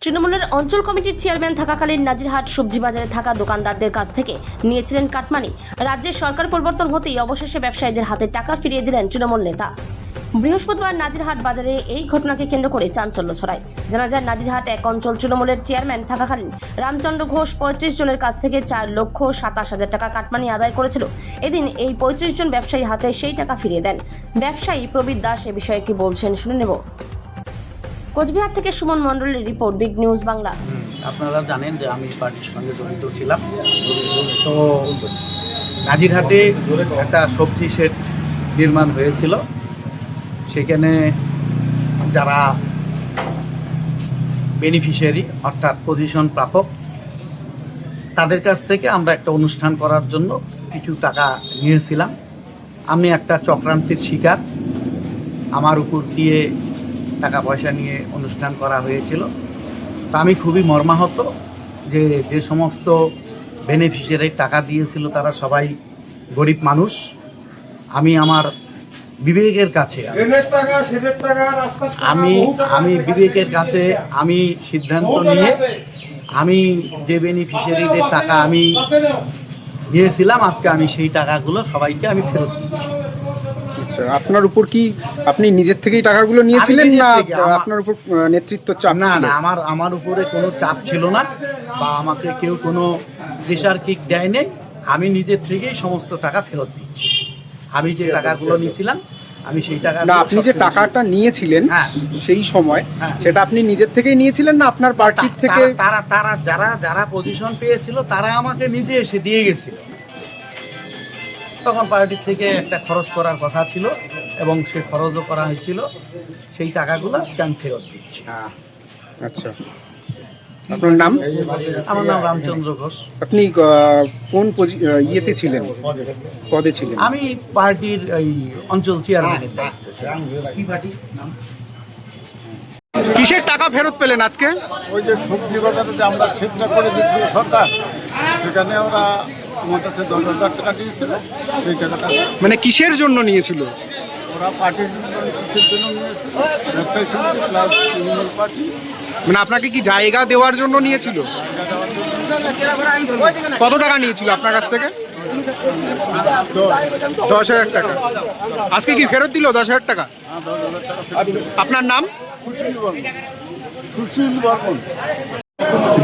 তৃণমূলের অঞ্চল কমিটির চেয়ারম্যান থাকাকালীন নাজিরহাট সবজি বাজারে থাকা দোকানদারদের কাছ থেকে নিয়েছিলেন কাটমানি। রাজ্যের সরকার পরিবর্তন হতেই অবশেষে ব্যবসায়ীদের হাতে টাকা ফিরিয়ে দিলেন তৃণমূল নেতা। বৃহস্পতিবার নাজিরহাট বাজারে এই ঘটনাকে কেন্দ্র করে চাঞ্চল্য ছড়ায়। জানা যায়, নাজিরহাট এক অঞ্চল তৃণমূলের চেয়ারম্যান থাকাকালীন রামচন্দ্র ঘোষ 35 জনের কাছ থেকে 4,27,000 টাকা কাটমানি আদায় করেছিল। এদিন এই 35 জন ব্যবসায়ী হাতে সেই টাকা ফিরিয়ে দেন। ব্যবসায়ী প্রবীর দাস এ বিষয়ে কি বলছেন শুনে নেব। কোচবিহার থেকে সুমন মণ্ডলের রিপোর্ট, বিগ নিউজ বাংলা। আপনারা জানেন যে আমি পার্টির সঙ্গে জড়িত ছিলাম। তো নাজিরহাটে একটা সবজি শেড নির্মাণ হয়েছিল। সেখানে যারা বেনিফিশিয়ারি অর্থাৎ পজিশন প্রাপক, তাদের কাছ থেকে আমরা একটা অনুষ্ঠান করার জন্য কিছু টাকা নিয়েছিলাম। আমি একটা চক্রান্তের শিকার। আমার উপর দিয়ে টাকা পয়সা নিয়ে অনুষ্ঠান করা হয়েছিল। তা আমি খুবই মর্মাহত যে যে সমস্ত বেনিফিশিয়ারি টাকা দিয়েছিল তারা সবাই গরিব মানুষ। আমি আমার বিবেকের কাছে আমি বিবেকের কাছে আমি সিদ্ধান্ত নিয়ে আমি যে বেনিফিশিয়ারিদের টাকা আমি নিয়েছিলাম, আজকে আমি সেই টাকাগুলো সবাইকে আমি ফেরত দিচ্ছি। আচ্ছা, আপনার উপর কি আপনি নিজের থেকেই টাকাগুলো নিয়েছিলেন না আপনার উপর নেতৃত্ব চাপ? না, আমার উপরে কোনো চাপ ছিল না বা আমাকে কেউ কোনো প্রেশার কিক দেয় নাই। আমি নিজের থেকেই সমস্ত টাকা ফেরত দিচ্ছি। আমি যে টাকাগুলো নিয়েছিলাম আমি সেই টাকা না, আপনি যে টাকাটা নিয়েছিলেন সেই সময় সেটা আপনি নিজের থেকেই নিয়েছিলেন না আপনার পার্টির থেকে? তারা যারা পজিশন পেয়েছিল তারা আমাকে নিজে এসে দিয়ে গেছিল। তখন পার্টির থেকে একটা খরচ করার কথা ছিল এবং সে খরচও করা হয়েছিল। সেই টাকাগুলো আজকে আমি ফেরত দিচ্ছি। আচ্ছা, আপনার নাম? আমার নাম রামচন্দ্র ঘোষ। আপনি কোন ইয়েতে ছিলেন, পদে ছিলেন? আমি পার্টির এই অঞ্চল চেয়ারম্যানের দায়িত্ব ছিলাম। কি পার্টি নাম? কিসের টাকা ফেরত পেলেন আজকে? ওই যে সবজি বাজারে যে আমরা সেটটা করে দিচ্ছিল সরকার, সেখানে ওরা আমার কাছে 10,000 টাকা দিয়েছিল। সেই টাকাটা মানে কিসের জন্য নিয়েছিল? ওরা পার্টির জন্য কিসের জন্য নিয়েছিল, ব্যবসায়ী সমিতি প্লাস তৃণমূল পার্টি। মানে আপনাকে কি জায়গা দেওয়ার জন্য নিয়েছিল? কত টাকা নিয়েছিল আপনার কাছ থেকে? 10,000 টাকা। আজকে কি ফেরত দিল 10,000 টাকা? হ্যাঁ, 10,000 টাকা ফেরত দিল। আপনার নাম? সুশীল বর্মন।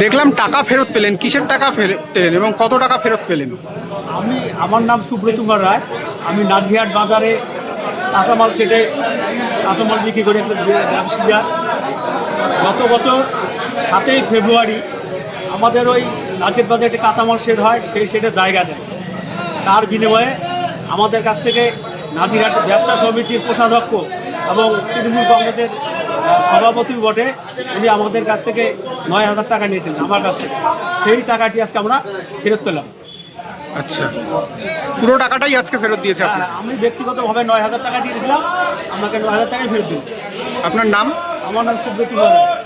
দেখলাম টাকা ফেরত পেলেন, কিসের টাকা ফেরত পেলেন এবং কত টাকা ফেরত পেলেন? আমার নাম সুব্রত কুমার রায়। আমি নাজিরহাট বাজারে কাঁচামাল সেটে কাঁচামাল বিক্রি করে একটা ব্যবসায়ী। গত বছর 7ই ফেব্রুয়ারি আমাদের ওই নাজিরহাট বাজারে একটা কাঁচামাল শেড হয়, সেই শেডে জায়গা দেয়। তার বিনিময়ে আমাদের কাছ থেকে নাজিরহাট ব্যবসা সমিতির কোষাধ্যক্ষ এবং তৃণমূল কংগ্রেসের সভাপতি বটে, উনি আমাদের কাছ থেকে 9,000 টাকা নিয়েছিলেন আমার কাছ থেকে। সেই টাকাটি আজকে আমরা ফেরত পেলাম। আচ্ছা, পুরো টাকাটাই আজকে ফেরত দিয়েছে আপনি? আমি ব্যক্তিগতভাবে 9,000 টাকা দিয়েছিলাম, আমাকে 9,000 টাকাই ফেরত দিন। আপনার নাম? আমার নাম সুব্রত কুমার রায়।